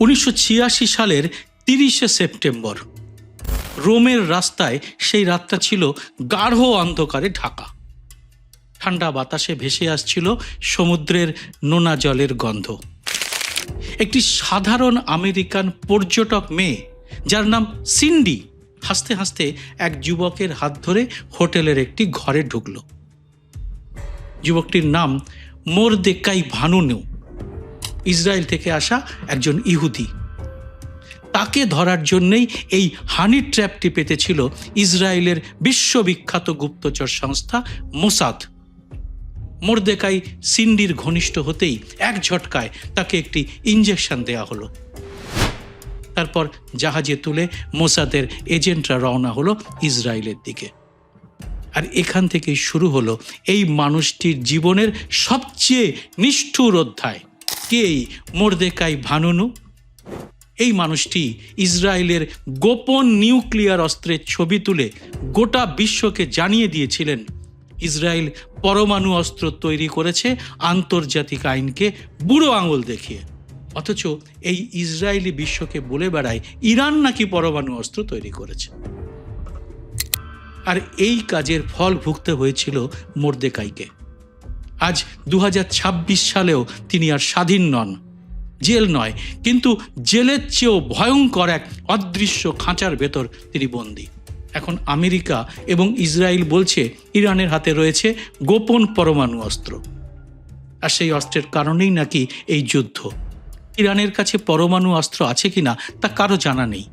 1986 সালের 30শে সেপ্টেম্বর রোমের রাস্তায় সেই রাতটা ছিল গাঢ় অন্ধকারে ঢাকা। ঠান্ডা বাতাসে ভেসে আসছিল সমুদ্রের নোনা জলের গন্ধ। একটি সাধারণ আমেরিকান পর্যটক মেয়ে, যার নাম সিন্ডি, হাসতে হাসতে এক যুবকের হাত ধরে হোটেলের একটি ঘরে ঢুকল। যুবকটির নাম মোরদেকাই ভানুনু, ইসরায়েল থেকে আসা একজন ইহুদি। তাকে ধরার জন্যই এই হানি ট্র্যাপটি পেতেছিল ইসরায়েলের বিশ্ববিখ্যাত গুপ্তচর সংস্থা মোসাদ। মোরদেকাই সিন্ডির ঘনিষ্ঠ হতেই এক ঝটকায় তাকে একটি ইঞ্জেকশন দেয়া হলো। তারপর জাহাজে তুলে মোসাদের এজেন্টরা রওনা হলো ইসরায়েলের দিকে। আর এখান থেকেই শুরু হলো এই মানুষটির জীবনের সবচেয়ে নিষ্ঠুর অধ্যায়। কে এই মোরদেকাই ভানুনু? এই মানুষটি ইসরায়েলের গোপন নিউক্লিয়ার অস্ত্রের ছবি তুলে গোটা বিশ্বকে জানিয়ে দিয়েছিলেন ইসরায়েল পরমাণু অস্ত্র তৈরি করেছে আন্তর্জাতিক আইনকে বুড়ো আঙুল দেখিয়ে। অথচ এই ইসরায়েলি বিশ্বকে বলে বেড়ায় ইরান নাকি পরমাণু অস্ত্র তৈরি করেছে। আর এই কাজের ফল ভুগতে হয়েছিল মোরদেকাইকে। আজ 2026 সালেও তিনি আর স্বাধীন নন। জেল নয়, কিন্তু জেলের চেয়েও ভয়ঙ্কর এক অদৃশ্য খাঁচার ভেতর তিনি বন্দী। এখন আমেরিকা এবং ইসরায়েল বলছে ইরানের হাতে রয়েছে গোপন পরমাণু অস্ত্র, আর সেই অস্ত্রের কারণেই নাকি এই যুদ্ধ। ইরানের কাছে পরমাণু অস্ত্র আছে কিনা তা কারো জানা নেই,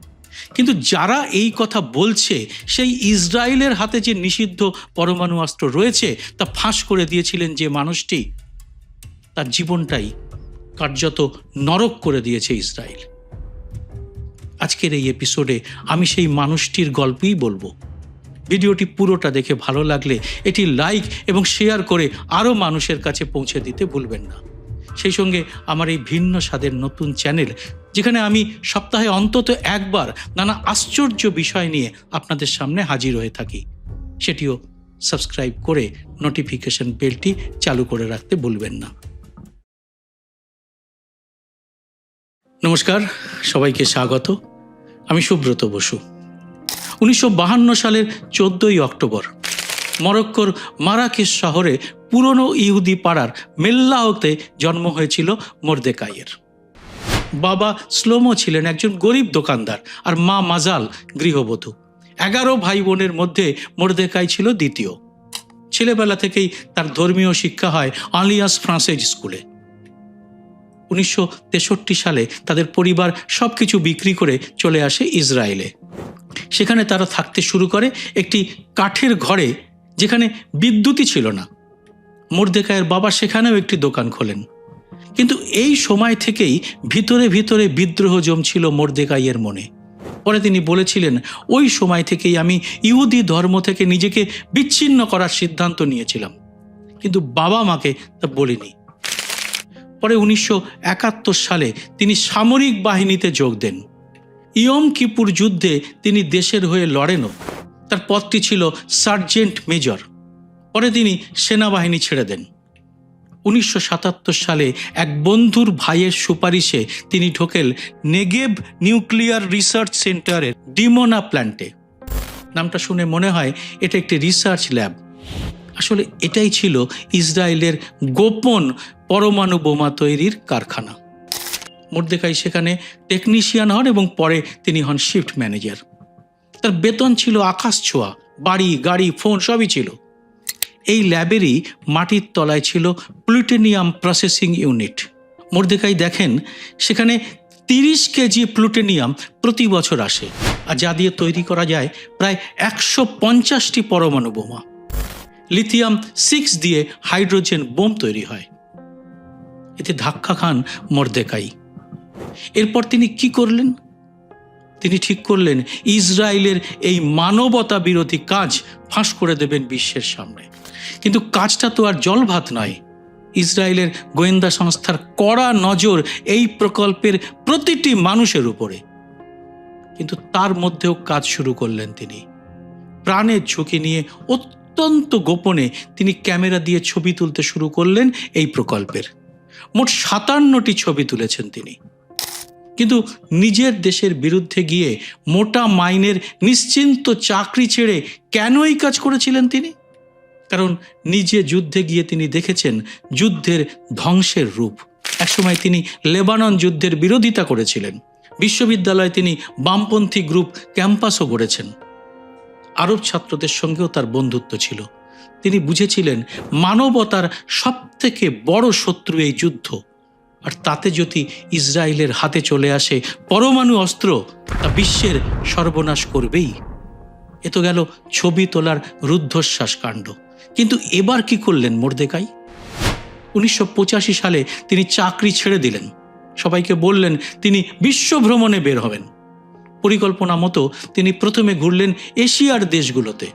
কিন্তু যারা এই কথা বলছে সেই ইসরায়েলের হাতে যে নিষিদ্ধ পরমাণু অস্ত্র রয়েছে তা ফাঁস করে দিয়েছিলেন যে মানুষটি, তার জীবনটাই কার্যত নরক করে দিয়েছে ইসরায়েল। আজকের এই এপিসোডে আমি সেই মানুষটির গল্পই বলবো। ভিডিওটি পুরোটা দেখে ভালো লাগলে এটি লাইক এবং শেয়ার করে আরও মানুষের কাছে পৌঁছে দিতে ভুলবেন না। সেই সঙ্গে আমার এই ভিন্ন স্বাদের নতুন চ্যানেল, যেখানে আমি সপ্তাহে অন্তত একবার নানা আশ্চর্য বিষয় নিয়ে আপনাদের সামনে হাজির হয়ে থাকি, সেটিও সাবস্ক্রাইব করে নোটিফিকেশন বেলটি চালু করে রাখতে ভুলবেন না। নমস্কার, সবাইকে স্বাগত। আমি সুব্রত বসু। 1952 সালের 14ই অক্টোবর মরক্কোর মারাকেশ শহরে পুরনো ইহুদি পাড়ার মেল্লাহতে জন্ম হয়েছিল মোরদেকাইয়ের। বাবা শ্লোমো ছিলেন একজন গরিব দোকানদার, আর মা মাজাল গৃহবধূ। 11 ভাই বোনের মধ্যে মোরদেকাই ছিল দ্বিতীয়। ছেলেবেলা থেকেই তার ধর্মীয় শিক্ষা হয় আলিয়াস ফ্রান্সেজ স্কুলে। 1963 সালে তাদের পরিবার সবকিছু বিক্রি করে চলে আসে ইসরায়েলে। সেখানে তারা থাকতে শুরু করে একটি কাঠের ঘরে, যেখানে বিদ্যুৎই ছিল না। মোরদেকাইয়ের বাবা সেখানেও একটি দোকান খোলেন। কিন্তু এই সময় থেকেই ভিতরে ভিতরে বিদ্রোহ জমছিল মোরদেকাইয়ের মনে। পরে তিনি বলেছিলেন, ওই সময় থেকেই আমি ইহুদি ধর্ম থেকে নিজেকে বিচ্ছিন্ন করার সিদ্ধান্ত নিয়েছিলাম, কিন্তু বাবা মাকে তা বলিনি। পরে 1971 সালে তিনি সামরিক বাহিনীতে যোগ দেন। ইয়ম কিপুর যুদ্ধে তিনি দেশের হয়ে লড়েনও। তার পদটি ছিল সার্জেন্ট মেজর। পরে তিনি সেনাবাহিনী ছেড়ে দেন। 1977 সালে এক বন্ধুর ভাইয়ের সুপারিশে তিনি ঢোকেন নেগেব নিউক্লিয়ার রিসার্চ সেন্টারের ডিমোনা প্ল্যান্টে। নামটা শুনে মনে হয় এটা একটি রিসার্চ ল্যাব। আসলে এটাই ছিল ইসরায়েলের গোপন পরমাণু বোমা তৈরির কারখানা। মোরদেকাই সেখানে টেকনিশিয়ান হন এবং পরে তিনি হন শিফট ম্যানেজার। তার বেতন ছিল আকাশ ছোঁয়া, বাড়ি, গাড়ি, ফোন সবই ছিল। এই ল্যাবেরই মাটির তলায় ছিল প্লুটোনিয়াম প্রসেসিং ইউনিট। মোরদেকাই দেখেন সেখানে 30 কেজি প্লুটোনিয়াম প্রতি বছর আসে, আর যা দিয়ে তৈরি করা যায় প্রায় 150টি পরমাণু বোমা। লিথিয়াম 6 দিয়ে হাইড্রোজেন বোম তৈরি হয়। এতে ধাক্কা খান মোরদেকাই। এরপর তিনি কি করলেন? তিনি ঠিক করলেন ইসরায়েলের এই মানবতা বিরোধী কাজ ফাঁস করে দেবেন বিশ্বের সামনে। কিন্তু কাজটা তো আর জলভাত নয়। ইসরায়েলের গোয়েন্দা সংস্থার কড়া নজর এই প্রকল্পের প্রতিটি মানুষের উপরে। কিন্তু তার মধ্যেও কাজ শুরু করলেন তিনি প্রাণের ঝুঁকি নিয়ে। অত্যন্ত গোপনে তিনি ক্যামেরা দিয়ে ছবি তুলতে শুরু করলেন এই প্রকল্পের। মোট 57টি ছবি তুলেছেন তিনি। কিন্তু নিজের দেশের বিরুদ্ধে গিয়ে মোটা মাইনের নিশ্চিন্ত চাকরি ছেড়ে কেন এই কাজ করেছিলেন তিনি? কারণ নিজে যুদ্ধে গিয়ে তিনি দেখেছেন যুদ্ধের ধ্বংসের রূপ। একসময় তিনি লেবানন যুদ্ধের বিরোধিতা করেছিলেন। বিশ্ববিদ্যালয়ে তিনি বামপন্থী গ্রুপ ক্যাম্পাসও গড়েছেন। আরব ছাত্রদের সঙ্গেও তার বন্ধুত্ব ছিল। তিনি বুঝেছিলেন মানবতার সবথেকে বড় শত্রু এই যুদ্ধ, আর তাতে যদি ইসরায়েলের হাতে চলে আসে পরমাণু অস্ত্র, তা বিশ্বের সর্বনাশ করবেই। এ তো গেল ছবি তোলার রুদ্ধশ্বাস কাণ্ড। কিন্তু এবার কি করলেন মর্দেকাই? 1985 সালে তিনি চাকরি ছেড়ে দিলেন। সবাইকে বললেন তিনি বিশ্ব ভ্রমণে বের হবেন। পরিকল্পনা মতো তিনি প্রথমে ঘুরলেন এশিয়ার দেশগুলোতে,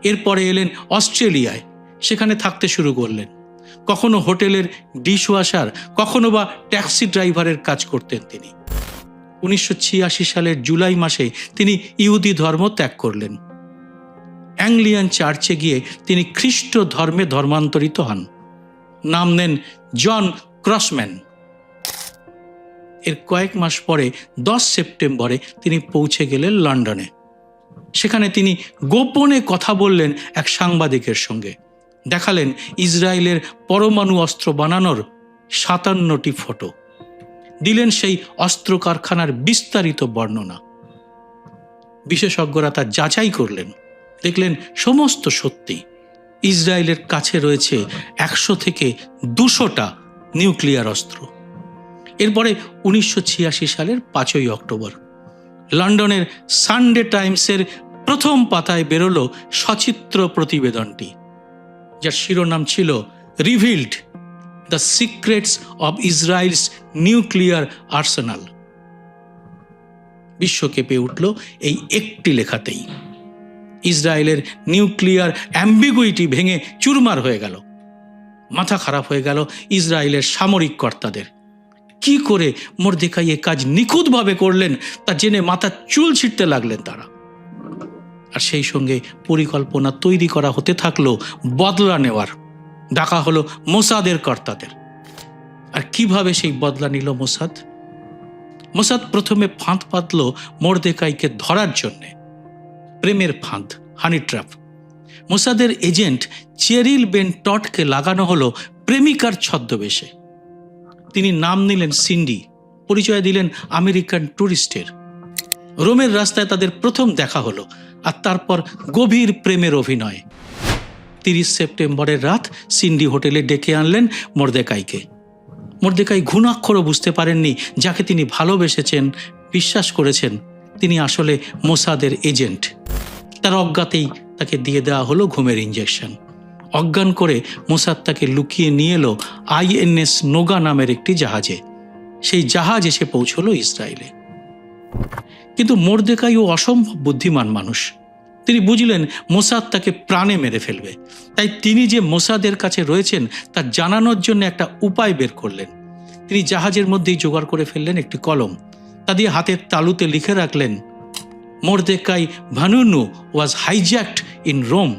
এরপরে এলেন অস্ট্রেলিয়ায়, সেখানে থাকতে শুরু করলেন। কখনো হোটেলের ডিশওয়াশার, কখনো বা ট্যাক্সি ড্রাইভারের কাজ করতেন তিনি। 1986 সালের জুলাই মাসে তিনি ইহুদি ধর্ম ত্যাগ করলেন। অ্যাংলিয়ান চার্চে গিয়ে তিনি খ্রিস্ট ধর্মে ধর্মান্তরিত হন। নাম নেন জন ক্রসম্যান। এর কয়েক মাস পরে 10 সেপ্টেম্বরে তিনি পৌঁছে গেলেন লন্ডনে। সেখানে তিনি গোপনে কথা বললেন এক সাংবাদিকের সঙ্গে। দেখালেন ইসরায়েলের পরমাণু অস্ত্র বানানোর 57টি ফটো। দিলেন সেই অস্ত্র কারখানার বিস্তারিত বর্ণনা। বিশেষজ্ঞরা তা যাচাই করলেন, দেখলেন সমস্ত সত্যি। ইসরায়েলের কাছে রয়েছে 100 থেকে 200টা নিউক্লিয়ার অস্ত্র। এরপরে 1986 সালের 5ই অক্টোবর লন্ডনের সানডে টাইমসের প্রথম পাতায় বেরোলো সচিত্র প্রতিবেদনটি, যার শিরোনাম ছিল revealed the secrets of Israel's nuclear Arsenal. বিশ্ব কেঁপে উঠল এই একটি লেখাতেই। ইসরায়েলের নিউক্লিয়ার অ্যাম্বিগুইটি ভেঙে চুরমার হয়ে গেল। মাথা খারাপ হয়ে গেল ইসরায়েলের সামরিক কর্তাদের। কি করে মর্দেকাই এ কাজ নিখুঁতভাবে করলেন তা জেনে মাথা চুল ছিঁড়তে লাগলেন তারা। আর সেই সঙ্গে পরিকল্পনা তৈরি করা হতে থাকলো বদলা নেওয়ার। ডাকা হলো মোসাদের কর্তাদের। আর কিভাবে সেই বদলা নিল মোসাদ? মোসাদ প্রথমে ফাঁদ পাতল মর্দেকাইকে ধরার জন্যে। প্রেমের ফাঁদ, হানি ট্র্যাপ। মোসাদের এজেন্ট চেরিল বেন টটকে লাগানো হলো প্রেমিকার ছদ্মবেশে। তিনি নাম নিলেন সিন্ডি, পরিচয় দিলেন আমেরিকান ট্যুরিস্টের। রোমের রাস্তায় তাদের প্রথম দেখা হলো, আর তারপর গভীর প্রেমের অভিনয়। 30 সেপ্টেম্বরের রাত সিন্ডি হোটেলে ডেকে আনলেন মর্দেকাইকে। মর্দেকাই ঘুণাক্ষরও বুঝতে পারেননি যাকে তিনি ভালোবেসেছেন, বিশ্বাস করেছেন, তিনি আসলে মোসাদের এজেন্ট। তার অজ্ঞাতেই তাকে দিয়ে দেওয়া হলো ঘুমের ইঞ্জেকশন। অজ্ঞান করে মোসাদ তাকে লুকিয়ে নিয়ে এলো INS নোগা নামের একটি জাহাজে। সেই জাহাজ এসে পৌঁছলো ইসরায়েলে। কিন্তু মর্দেকাই ও অসম্ভব বুদ্ধিমান মানুষ। তিনি বুঝলেন মোসাদ তাকে প্রাণে মেরে ফেলবে। তাই তিনি যে মোসাদের কাছে রয়েছেন তা জানানোর জন্য একটা উপায় বের করলেন। তিনি জাহাজের মধ্যেই জোগাড় করে ফেললেন একটি কলম। তা দিয়ে হাতের তালুতে লিখে রাখলেন, মর্দেকাই ভানুনু ওয়াজ হাইজ্যাকড ইন রোম।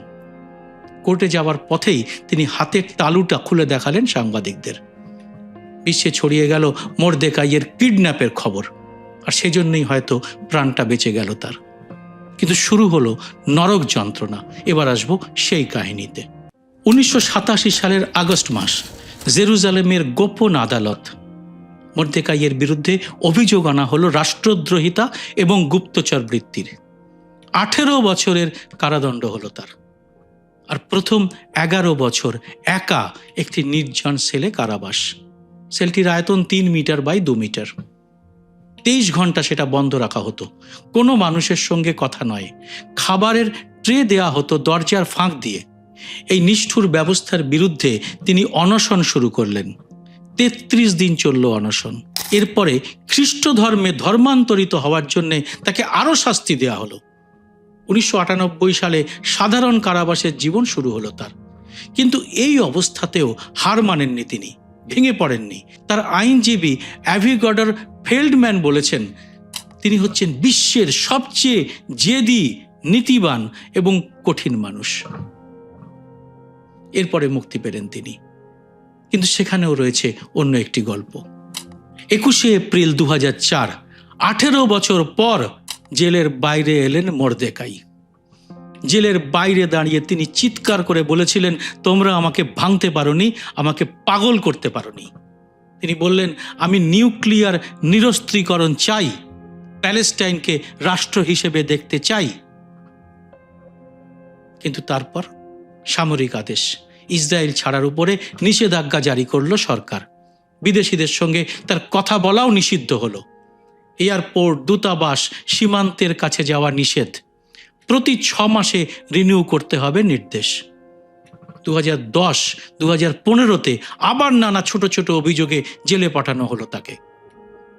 কোর্টে যাওয়ার পথেই তিনি হাতের তালুটা খুলে দেখালেন সাংবাদিকদের। বিশ্বে ছড়িয়ে গেল মর্দেকাইয়ের কিডন্যাপের খবর, আর সেজন্যই হয়তো প্রাণটা বেঁচে গেল তার। কিন্তু শুরু হলো নরক যন্ত্রণা। এবার আসবো সেই কাহিনীতে। 1987 সালের আগস্ট মাস, জেরুজালেমের গোপন আদালত। মর্দেকাইয়ের বিরুদ্ধে অভিযোগ আনা হলো রাষ্ট্রদ্রোহিতা এবং গুপ্তচর বৃত্তির। 18 বছরের কারাদণ্ড হলো তার। আর প্রথম 11 বছর একা একটি নির্জন সেলে কারাবাস। সেলটির আয়তন 3 মিটার বাই 2 মিটার। 23 ঘন্টা সেটা বন্ধ রাখা হতো। কোনো মানুষের সঙ্গে কথা নয়। খাবারের ট্রে দেয়া হতো দরজার ফাঁক দিয়ে। এই নিষ্ঠুর ব্যবস্থার বিরুদ্ধে তিনি অনশন শুরু করলেন। 33 দিন চলল অনশন। এরপরে খ্রিস্ট ধর্মে ধর্মান্তরিত হওয়ার জন্যে তাকে আরও শাস্তি দেওয়া হলো। 1998 সালে সাধারণ কারাবাসের জীবন শুরু হলো তার। কিন্তু এই অবস্থাতেও হার মানেননি তিনি, ভেঙে পড়েননি। তার আইনজীবী অ্যাভিগডর ফেল্ডম্যান বলেছেন, তিনি হচ্ছেন বিশ্বের সবচেয়ে জেদি, নীতিবান এবং কঠিন মানুষ। এরপরে মুক্তি পেলেন তিনি। কিন্তু সেখানেও রয়েছে অন্য একটি গল্প। 21শে এপ্রিল 2004, 18 বছর পর জেলের বাইরে এলেন মর্দেকাই। জেলের বাইরে দাঁড়িয়ে তিনি চিৎকার করে বলেছিলেন, তোমরা আমাকে ভাঙতে পারোনি, আমাকে পাগল করতে পারোনি। তিনি বললেন, আমি নিউক্লিয়ার নিরস্ত্রীকরণ চাই, প্যালেস্টাইনকে রাষ্ট্র হিসেবে দেখতে চাই। কিন্তু তারপর সামরিক আদেশ, ইসরায়েল ছাড়ার উপরে নিষেধাজ্ঞা জারি করল সরকার। বিদেশিদের সঙ্গে তার কথা বলাও নিষিদ্ধ হলো। এয়ারপোর্ট, দূতাবাস, সীমান্তের কাছে যাওয়া নিষেধ। প্রতি 6 মাসে রিনিউ করতে হবে নির্দেশ। 2010, 2015-তে আবার নানা ছোট ছোট অভিযোগে জেলে পাঠানো হলো তাকে।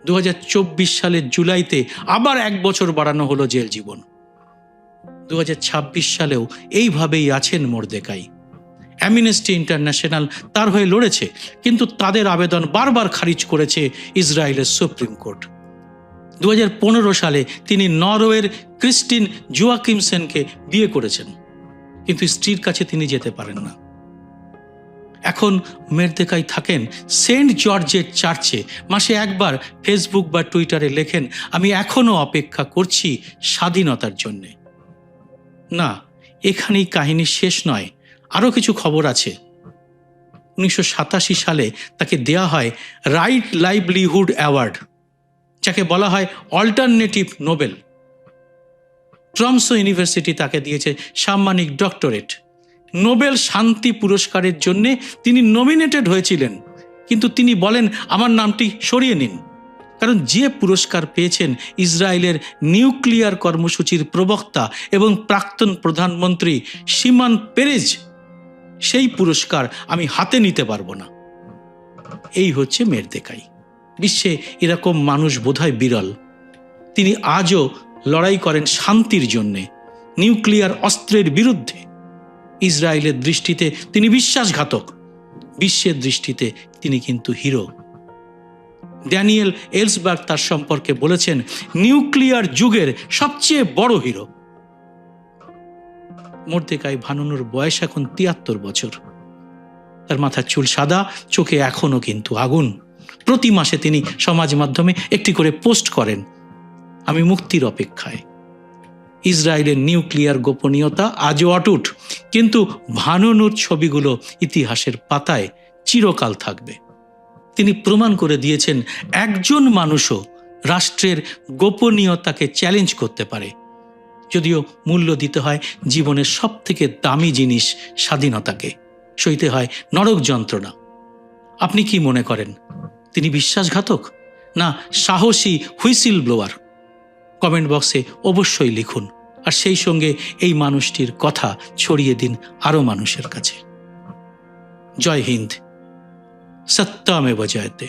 2024 সালের জুলাইতে আবার 1 বছর বাড়ানো হলো জেল জীবন। 2026 সালেও এইভাবেই আছেন মর্দেকাই। অ্যামনেস্টি ইন্টারন্যাশনাল তার হয়ে লড়েছে, কিন্তু তাদের আবেদন বারবার খারিজ করেছে ইসরায়েলের সুপ্রিম কোর্ট। 2015 সালে তিনি নরওয়ের ক্রিস্টিন জোয়াকিমসেনকে বিয়ে করেছেন, কিন্তু স্ত্রীর কাছে তিনি যেতে পারেন না। এখন মর্দেকাই থাকেন সেন্ট জর্জের চার্চে। মাসে একবার ফেসবুক বা টুইটারে লেখেন, আমি এখনো অপেক্ষা করছি স্বাধীনতার জন্যে। না, এখানেই কাহিনী শেষ নয়, আরও কিছু খবর আছে। 1987 সালে তাকে দেয়া হয় রাইট লাইভলিহুড অ্যাওয়ার্ড, যাকে বলা হয় অল্টারনেটিভ নোবেল। ট্রমসো ইউনিভার্সিটি তাকে দিয়েছে সাম্মানিক ডক্টরেট। নোবেল শান্তি পুরস্কারের জন্যে তিনি নমিনেটেড হয়েছিলেন, কিন্তু তিনি বলেন, আমার নামটি সরিয়ে নিন। কারণ যে পুরস্কার পেয়েছেন ইসরায়েলের নিউক্লিয়ার কর্মসূচির প্রবক্তা এবং প্রাক্তন প্রধানমন্ত্রী শিমন পেরেজ, সেই পুরস্কার আমি হাতে নিতে পারবো না। এই হচ্ছে মর্দেকাই। বিশ্বে এরকম মানুষ বোধহয় বিরল। তিনি আজও লড়াই করেন শান্তির জন্যে, নিউক্লিয়ার অস্ত্রের বিরুদ্ধে। ইসরায়েলের দৃষ্টিতে তিনি বিশ্বাসঘাতক, বিশ্বের দৃষ্টিতে তিনি কিন্তু হিরো। ড্যানিয়েল এলসবার্গ তার সম্পর্কে বলেছেন, নিউক্লিয়ার যুগের সবচেয়ে বড় হিরো। মর্দেকাই ভানুনুর বয়স এখন 73 বছর। তার মাথার চুল সাদা, চোখে এখনো কিন্তু আগুন। প্রতি মাসে তিনি সমাজ মাধ্যমে একটি করে পোস্ট করেন, আমি মুক্তির অপেক্ষায়। ইসরায়েলের নিউক্লিয়ার গোপনীয়তা আজও অটুট, কিন্তু ভানুনুর ছবিগুলো ইতিহাসের পাতায় চিরকাল থাকবে। তিনি প্রমাণ করে দিয়েছেন, একজন মানুষও রাষ্ট্রের গোপনীয়তাকে চ্যালেঞ্জ করতে পারে, যদিও মূল্য দিতে হয় জীবনের সবথেকে দামি জিনিস স্বাধীনতাকে, সইতে হয় নরক যন্ত্রণা। আপনি কি মনে করেন, তিনি বিশ্বাসঘাতক না সাহসী হুইসিল ব্লোয়ার? কমেন্ট বক্সে অবশ্যই লিখুন, আর সেই সঙ্গে এই মানুষটির কথা ছড়িয়ে দিন আরও মানুষের কাছে। জয় হিন্দ। সত্যমেব জয়তে।